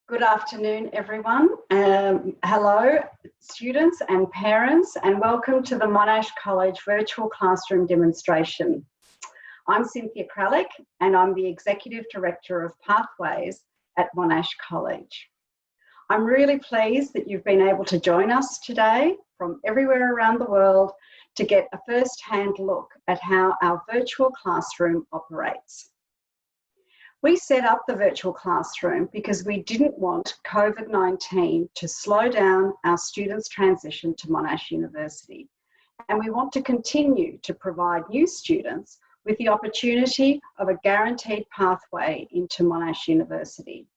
Good afternoon, everyone. Hello, students and parents, and welcome to the Monash College Virtual Classroom Demonstration. I'm Cynthia Kralik, and I'm the Executive Director of Pathways at Monash College. I'm really pleased that you've been able to join us today from everywhere around the world to get a first-hand look at how our virtual classroom operates. We set up the virtual classroom because we didn't want COVID-19 to slow down our students' transition to Monash University. And we want to continue to provide new students with the opportunity of a guaranteed pathway into Monash University.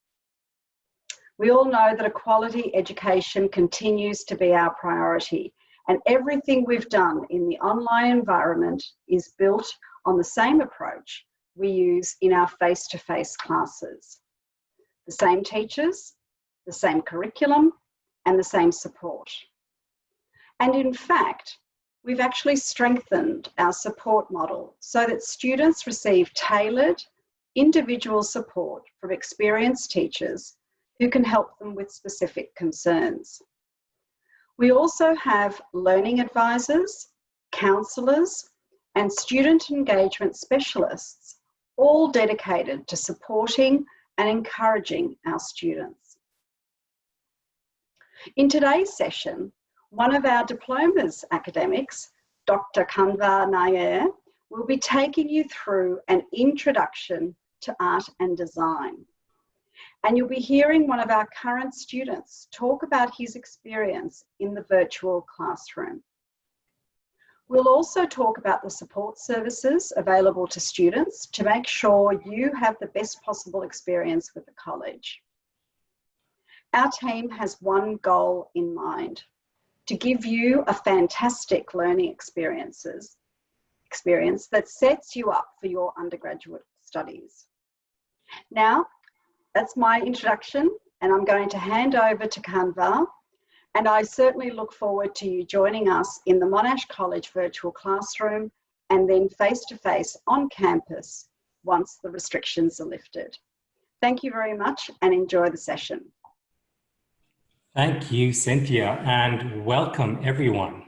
We all know that a quality education continues to be our priority, and everything we've done in the online environment is built on the same approach we use in our face-to-face classes. The same teachers, the same curriculum, and the same support. And in fact, we've actually strengthened our support model so that students receive tailored, individual support from experienced teachers who can help them with specific concerns. We also have learning advisors, counsellors, and student engagement specialists, all dedicated to supporting and encouraging our students. In today's session, one of our diploma's academics, Dr. Kanva Nair, will be taking you through an introduction to art and design. And you'll be hearing one of our current students talk about his experience in the virtual classroom. We'll also talk about the support services available to students to make sure you have the best possible experience with the college. Our team has one goal in mind: to give you a fantastic learning experience that sets you up for your undergraduate studies. Now, that's my introduction, and I'm going to hand over to Kanva. And I certainly look forward to you joining us in the Monash College virtual classroom and then face-to-face on campus once the restrictions are lifted. Thank you very much and enjoy the session. Thank you, Cynthia, and welcome everyone.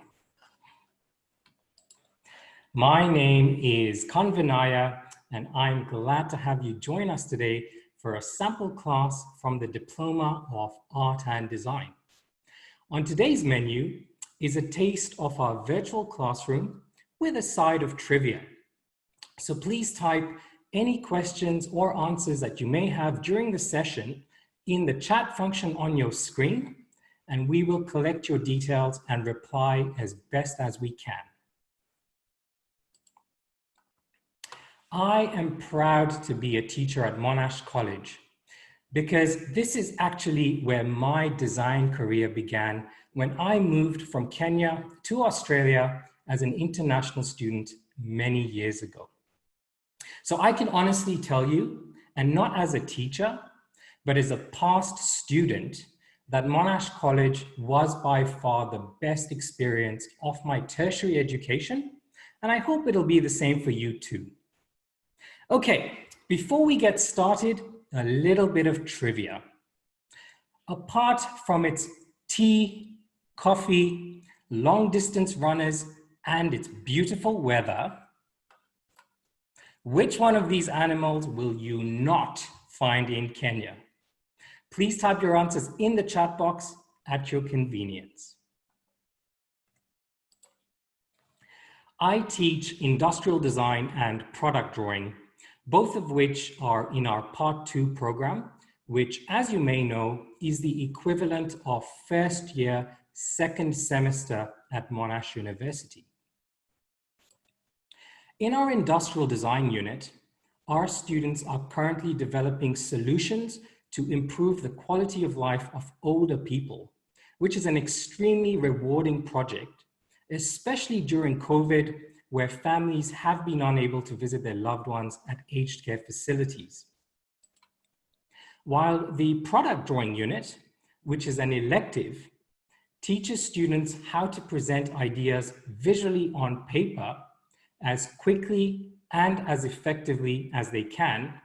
My name is Kanvanaya, and I'm glad to have you join us today for a sample class from the Diploma of Art and Design. On today's menu is a taste of our virtual classroom with a side of trivia. So please type any questions or answers that you may have during the session in the chat function on your screen, and we will collect your details and reply as best as we can. I am proud to be a teacher at Monash College, because this is actually where my design career began when I moved from Kenya to Australia as an international student many years ago. So I can honestly tell you, and not as a teacher, but as a past student, that Monash College was by far the best experience of my tertiary education, and I hope it'll be the same for you too. Okay, before we get started, a little bit of trivia. Apart from its tea, coffee, long distance runners, and its beautiful weather, which one of these animals will you not find in Kenya? Please type your answers in the chat box at your convenience. I teach industrial design and product drawing, both of which are in our Part 2 program, which, as you may know, is the equivalent of first year, second semester at Monash University. In our industrial design unit, our students are currently developing solutions to improve the quality of life of older people, which is an extremely rewarding project, especially during COVID, where families have been unable to visit their loved ones at aged care facilities. While the product drawing unit, which is an elective, teaches students how to present ideas visually on paper as quickly and as effectively as they can,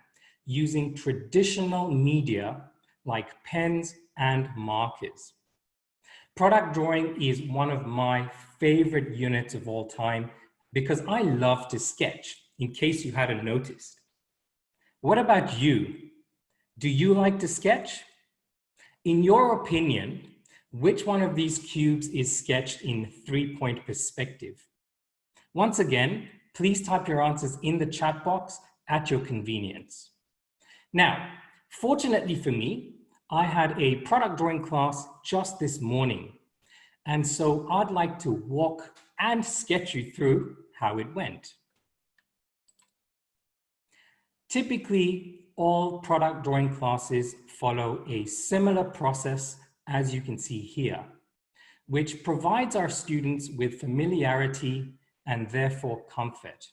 using traditional media like pens and markers. Product drawing is one of my favorite units of all time because I love to sketch, in case you hadn't noticed. What about you? Do you like to sketch? In your opinion, which one of these cubes is sketched in three-point perspective? Once again, please type your answers in the chat box at your convenience. Now, fortunately for me, I had a product drawing class just this morning. And so I'd like to walk and sketch you through how it went. Typically, all product drawing classes follow a similar process as you can see here, which provides our students with familiarity and therefore comfort.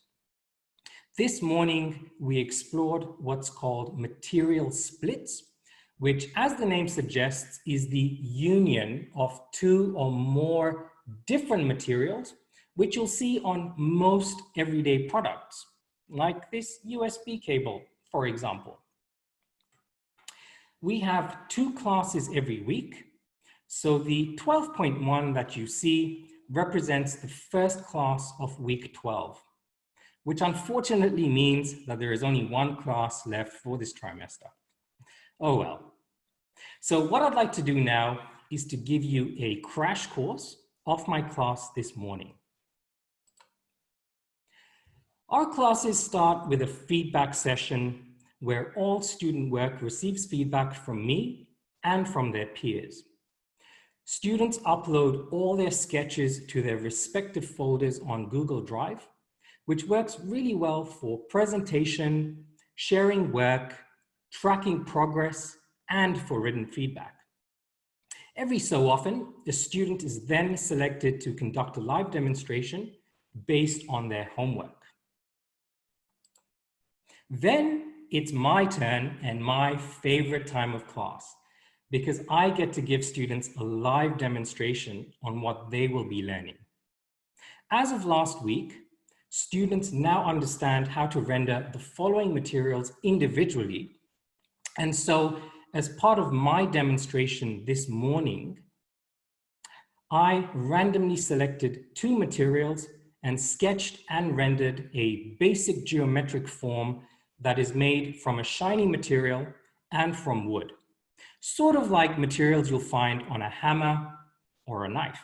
This morning, we explored what's called material splits, which, as the name suggests, is the union of two or more different materials, which you'll see on most everyday products, like this USB cable, for example. We have 2 classes every week, so the 12.1 that you see represents the first class of week 12, which unfortunately means that there is only 1 class left for this trimester. Oh well. So what I'd like to do now is to give you a crash course of my class this morning. Our classes start with a feedback session where all student work receives feedback from me and from their peers. Students upload all their sketches to their respective folders on Google Drive, which works really well for presentation, sharing work, tracking progress, and for written feedback. Every so often, the student is then selected to conduct a live demonstration based on their homework. Then it's my turn and my favorite time of class, because I get to give students a live demonstration on what they will be learning. As of last week, students now understand how to render the following materials individually. And so, as part of my demonstration this morning, I randomly selected 2 materials and sketched and rendered a basic geometric form that is made from a shiny material and from wood, sort of like materials you'll find on a hammer or a knife.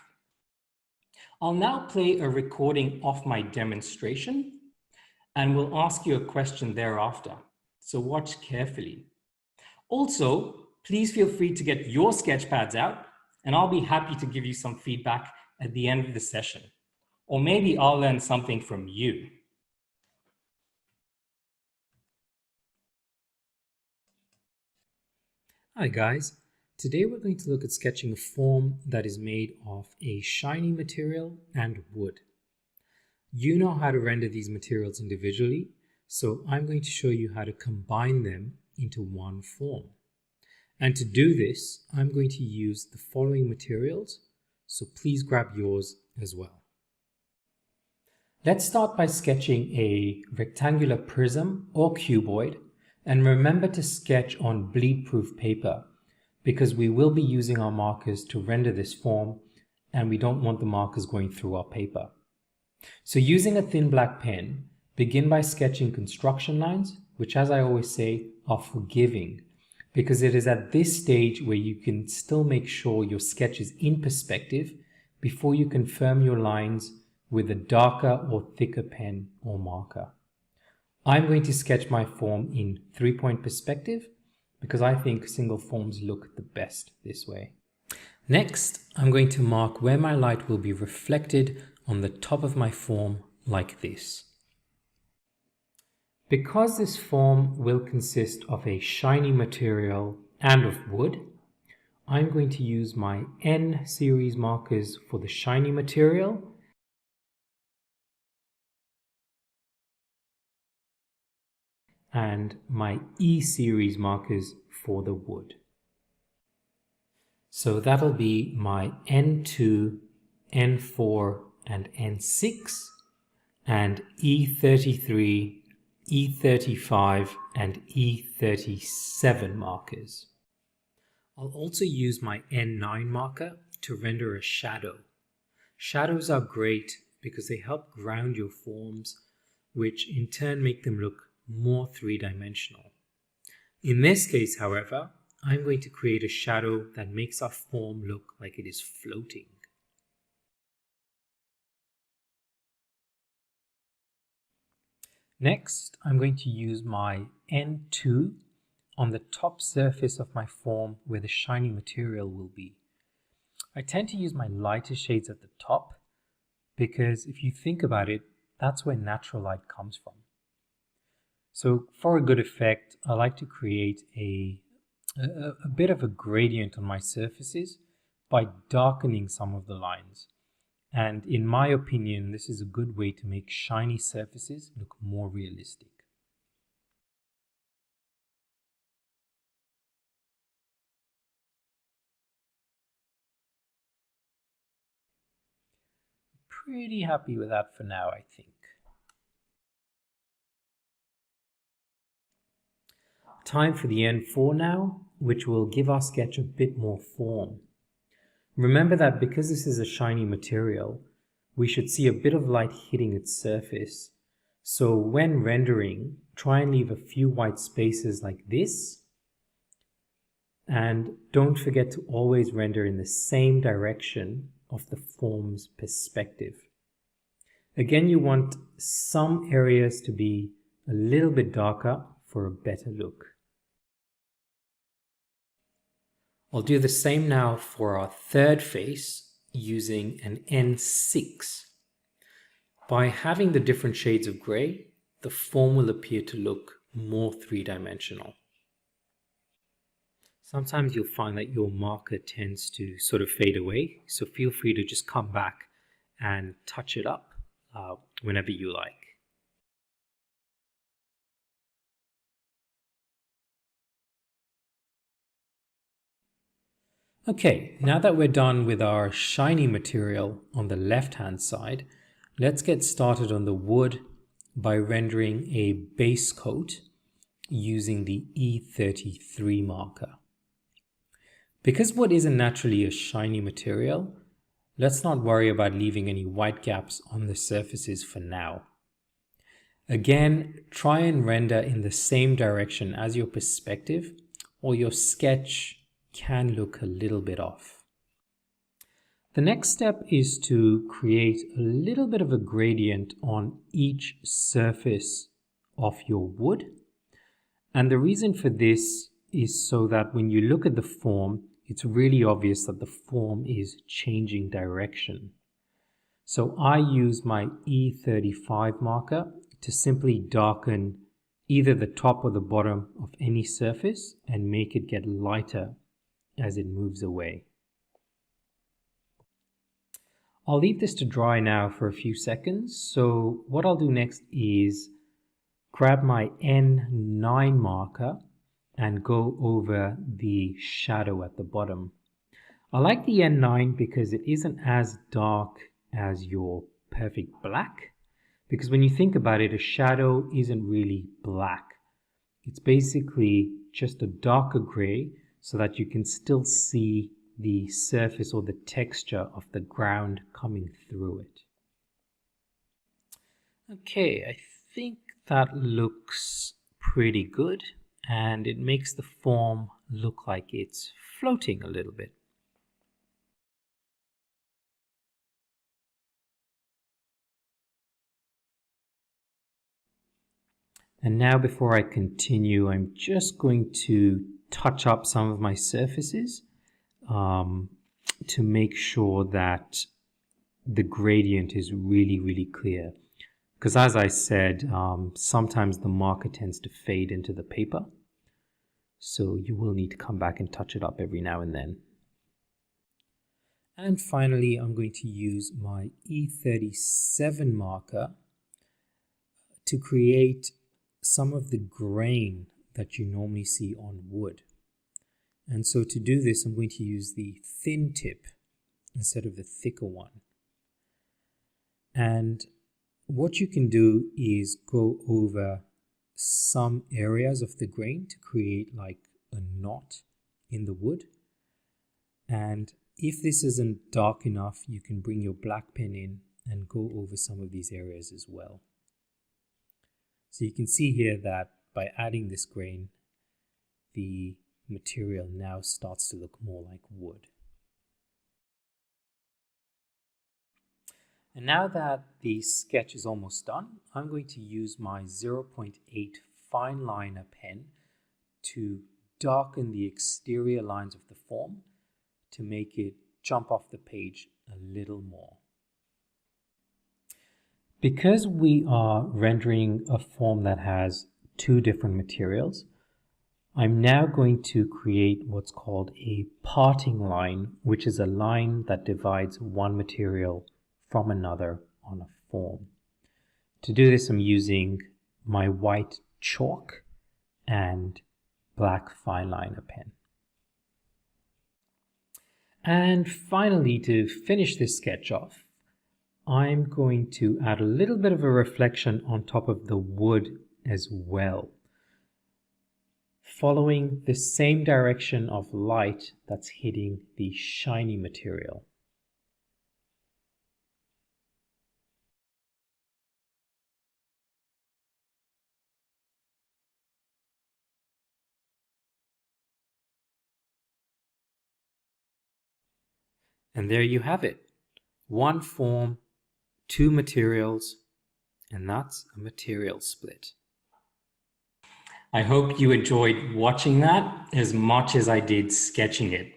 I'll now play a recording of my demonstration and will ask you a question thereafter, so watch carefully. Also, please feel free to get your sketch pads out and I'll be happy to give you some feedback at the end of the session. Or maybe I'll learn something from you. Hi guys, today we're going to look at sketching a form that is made of a shiny material and wood. You know how to render these materials individually, so I'm going to show you how to combine them into one form. And to do this, I'm going to use the following materials, so please grab yours as well. Let's start by sketching a rectangular prism or cuboid, and remember to sketch on bleed-proof paper because we will be using our markers to render this form and we don't want the markers going through our paper. So using a thin black pen, begin by sketching construction lines, which, as I always say, are forgiving because it is at this stage where you can still make sure your sketch is in perspective before you confirm your lines with a darker or thicker pen or marker. I'm going to sketch my form in 3-point perspective because I think single forms look the best this way. Next, I'm going to mark where my light will be reflected on the top of my form like this. Because this form will consist of a shiny material and of wood, I'm going to use my N series markers for the shiny material and my E series markers for the wood. So that'll be my N2, N4 and N6 and E33, E35 and E37 markers. I'll also use my N9 marker to render a shadow. Shadows are great because they help ground your forms, which in turn make them look more three-dimensional. In this case, however, I'm going to create a shadow that makes our form look like it is floating. Next, I'm going to use my N2 on the top surface of my form where the shiny material will be. I tend to use my lighter shades at the top because if you think about it, that's where natural light comes from. So for a good effect, I like to create a bit of a gradient on my surfaces by darkening some of the lines. And in my opinion, this is a good way to make shiny surfaces look more realistic. Pretty happy with that for now, I think. Time for the N4 now, which will give our sketch a bit more form. Remember that because this is a shiny material, we should see a bit of light hitting its surface. So when rendering, try and leave a few white spaces like this. And don't forget to always render in the same direction of the form's perspective. Again, you want some areas to be a little bit darker for a better look. I'll do the same now for our third face using an N6. By having the different shades of grey, the form will appear to look more three-dimensional. Sometimes you'll find that your marker tends to sort of fade away, so feel free to just come back and touch it up whenever you like. Okay, now that we're done with our shiny material on the left-hand side, let's get started on the wood by rendering a base coat using the E33 marker. Because wood isn't naturally a shiny material, let's not worry about leaving any white gaps on the surfaces for now. Again, try and render in the same direction as your perspective, or your sketch can look a little bit off. The next step is to create a little bit of a gradient on each surface of your wood. And the reason for this is so that when you look at the form, it's really obvious that the form is changing direction. So I use my E35 marker to simply darken either the top or the bottom of any surface and make it get lighter as it moves away. I'll leave this to dry now for a few seconds. So what I'll do next is grab my N9 marker and go over the shadow at the bottom. I like the N9 because it isn't as dark as your perfect black, because when you think about it, a shadow isn't really black. It's basically just a darker gray so that you can still see the surface or the texture of the ground coming through it. Okay, I think that looks pretty good, and it makes the form look like it's floating a little bit. And now before I continue, I'm just going to touch up some of my surfaces to make sure that the gradient is really clear. Because as I said, sometimes the marker tends to fade into the paper. So you will need to come back and touch it up every now and then. And finally, I'm going to use my E37 marker to create some of the grain that you normally see on wood. And so to do this, I'm going to use the thin tip instead of the thicker one. And what you can do is go over some areas of the grain to create like a knot in the wood. And if this isn't dark enough, you can bring your black pen in and go over some of these areas as well. So you can see here that by adding this grain, the material now starts to look more like wood. And now that the sketch is almost done, I'm going to use my 0.8 fine liner pen to darken the exterior lines of the form to make it jump off the page a little more. Because we are rendering a form that has two different materials, I'm now going to create what's called a parting line, which is a line that divides one material from another on a form. To do this, I'm using my white chalk and black fine liner pen. And finally, to finish this sketch off, I'm going to add a little bit of a reflection on top of the wood as well, following the same direction of light that's hitting the shiny material. And there you have it. One form, two materials, and that's a material split. I hope you enjoyed watching that as much as I did sketching it.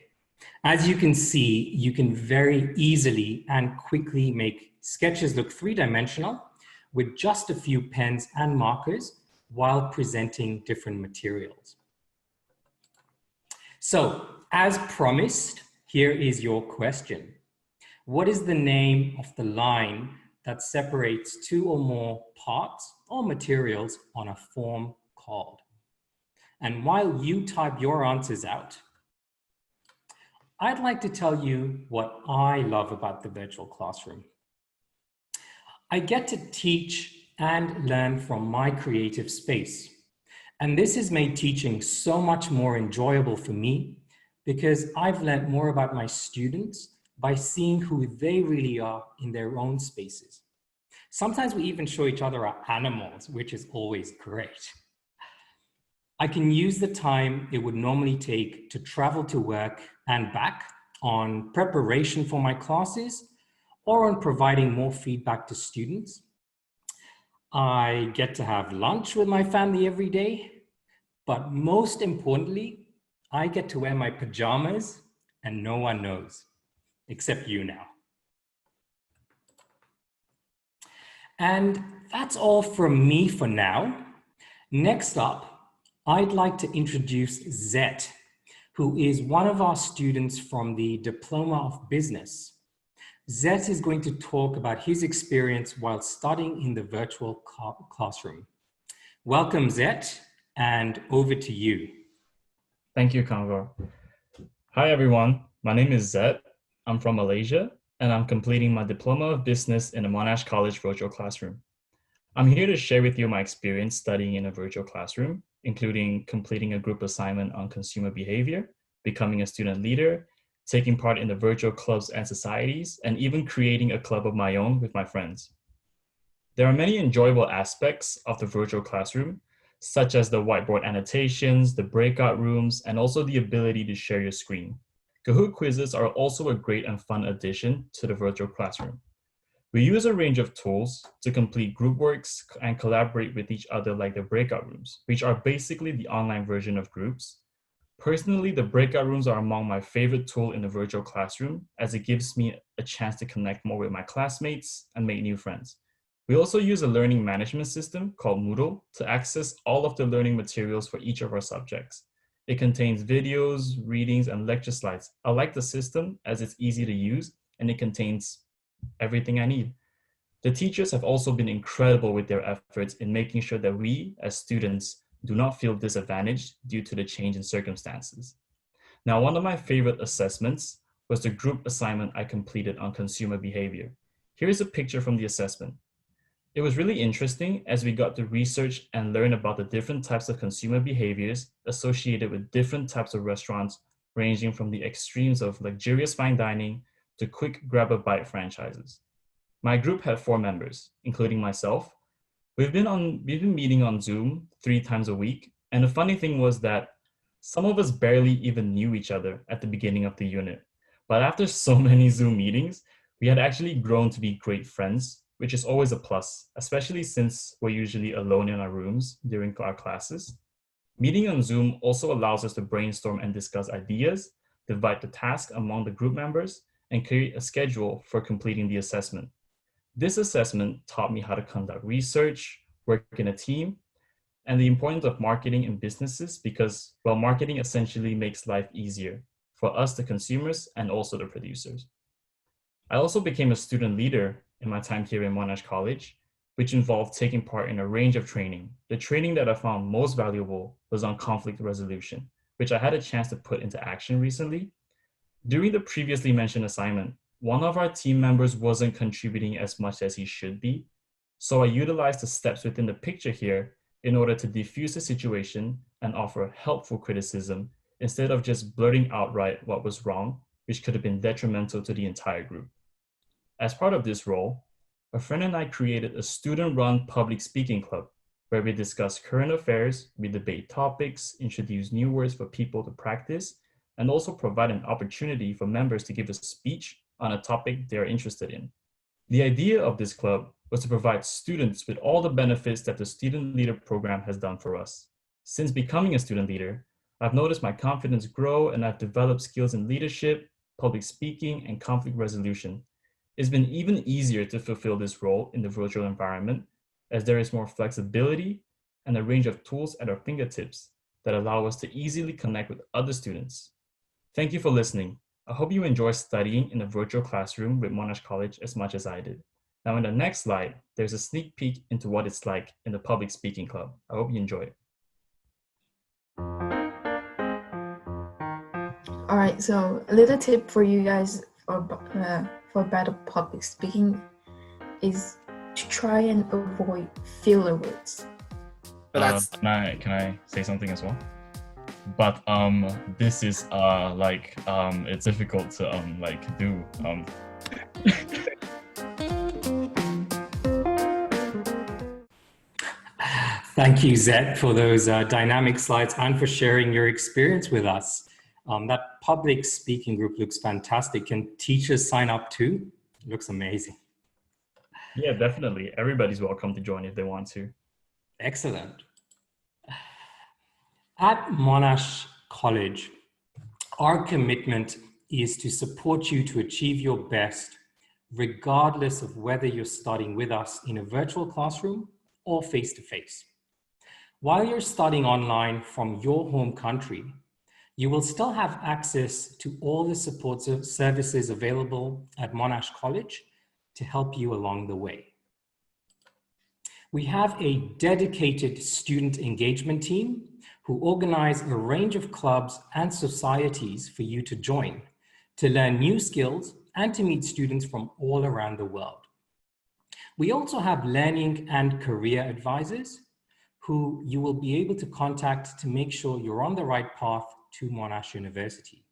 As you can see, you can very easily and quickly make sketches look three-dimensional with just a few pens and markers while presenting different materials. So, as promised, here is your question. What is the name of the line that separates two or more parts or materials on a form called? And while you type your answers out, I'd like to tell you what I love about the virtual classroom. I get to teach and learn from my creative space. And this has made teaching so much more enjoyable for me because I've learned more about my students by seeing who they really are in their own spaces. Sometimes we even show each other our animals, which is always great. I can use the time it would normally take to travel to work and back on preparation for my classes or on providing more feedback to students. I get to have lunch with my family every day, but most importantly, I get to wear my pajamas and no one knows, except you now. And that's all from me for now. Next up, I'd like to introduce Zet, who is one of our students from the Diploma of Business. Zet is going to talk about his experience while studying in the virtual classroom. Welcome, Zet, and over to you. Thank you, Kanvar. Hi, everyone. My name is Zet. I'm from Malaysia, and I'm completing my Diploma of Business in the Monash College virtual classroom. I'm here to share with you my experience studying in a virtual classroom, including completing a group assignment on consumer behavior, becoming a student leader, taking part in the virtual clubs and societies, and even creating a club of my own with my friends. There are many enjoyable aspects of the virtual classroom, such as the whiteboard annotations, the breakout rooms, and also the ability to share your screen. Kahoot quizzes are also a great and fun addition to the virtual classroom. We use a range of tools to complete group works and collaborate with each other like the breakout rooms, which are basically the online version of groups. Personally, the breakout rooms are among my favorite tool in the virtual classroom as it gives me a chance to connect more with my classmates and make new friends. We also use a learning management system called Moodle to access all of the learning materials for each of our subjects. It contains videos, readings, and lecture slides. I like the system as it's easy to use and it contains everything I need. The teachers have also been incredible with their efforts in making sure that we, as students, do not feel disadvantaged due to the change in circumstances. Now, one of my favorite assessments was the group assignment I completed on consumer behavior. Here is a picture from the assessment. It was really interesting as we got to research and learn about the different types of consumer behaviors associated with different types of restaurants ranging from the extremes of luxurious fine dining to quick grab-a-bite franchises. My group had 4 members, including myself. We've been meeting on Zoom 3 times a week, and the funny thing was that some of us barely even knew each other at the beginning of the unit. But after so many Zoom meetings, we had actually grown to be great friends, which is always a plus, especially since we're usually alone in our rooms during our classes. Meeting on Zoom also allows us to brainstorm and discuss ideas, divide the task among the group members, and create a schedule for completing the assessment. This assessment taught me how to conduct research, work in a team, and the importance of marketing in businesses because, well, marketing essentially makes life easier for us, the consumers, and also the producers. I also became a student leader in my time here in Monash College, which involved taking part in a range of training. The training that I found most valuable was on conflict resolution, which I had a chance to put into action recently. During the previously mentioned assignment, one of our team members wasn't contributing as much as he should be, so I utilized the steps within the picture here in order to diffuse the situation and offer helpful criticism instead of just blurting outright what was wrong, which could have been detrimental to the entire group. As part of this role, a friend and I created a student-run public speaking club where we discuss current affairs, we debate topics, introduce new words for people to practice, and also provide an opportunity for members to give a speech on a topic they are interested in. The idea of this club was to provide students with all the benefits that the Student Leader program has done for us. Since becoming a student leader, I've noticed my confidence grow and I've developed skills in leadership, public speaking, and conflict resolution. It's been even easier to fulfill this role in the virtual environment as there is more flexibility and a range of tools at our fingertips that allow us to easily connect with other students. Thank you for listening. I hope you enjoy studying in a virtual classroom with Monash College as much as I did. Now in the next slide, there's a sneak peek into what it's like in the public speaking club. I hope you enjoy it. All right, so a little tip for you guys for better public speaking is to try and avoid filler words. But can I say something as well? But this is it's difficult to do. Thank you, Zed, for those dynamic slides and for sharing your experience with us. That public speaking group looks fantastic. Can teachers sign up too? It looks amazing. Yeah, definitely. Everybody's welcome to join if they want to. Excellent. At Monash College, our commitment is to support you to achieve your best, regardless of whether you're studying with us in a virtual classroom or face-to-face. While you're studying online from your home country, you will still have access to all the support services available at Monash College to help you along the way. We have a dedicated student engagement team who organize a range of clubs and societies for you to join, to learn new skills and to meet students from all around the world. We also have learning and career advisors who you will be able to contact to make sure you're on the right path to Monash University.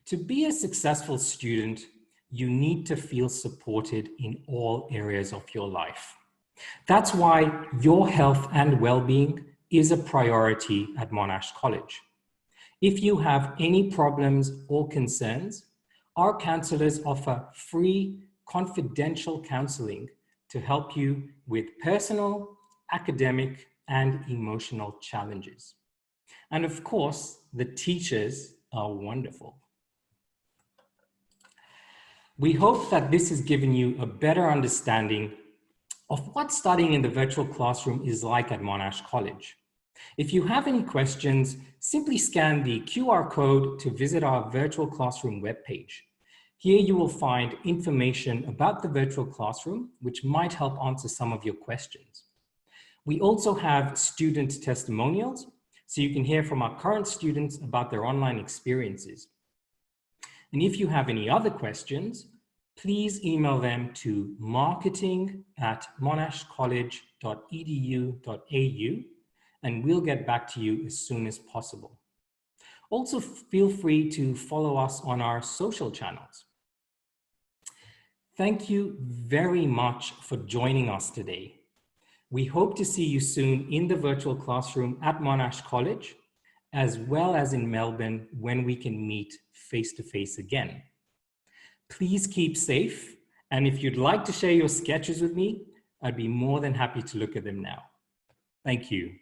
To be a successful student, you need to feel supported in all areas of your life. That's why your health and well-being is a priority at Monash College. If you have any problems or concerns, our counselors offer free, confidential counseling to help you with personal, academic, and emotional challenges. And of course, the teachers are wonderful. We hope that this has given you a better understanding of what studying in the virtual classroom is like at Monash College. If you have any questions, simply scan the QR code to visit our virtual classroom webpage. Here you will find information about the virtual classroom, which might help answer some of your questions. We also have student testimonials, so you can hear from our current students about their online experiences. And if you have any other questions, please email them to marketing@monashcollege.edu.au and we'll get back to you as soon as possible. Also, feel free to follow us on our social channels. Thank you very much for joining us today. We hope to see you soon in the virtual classroom at Monash College, as well as in Melbourne when we can meet face-to-face again. Please keep safe, and if you'd like to share your sketches with me, I'd be more than happy to look at them now. Thank you.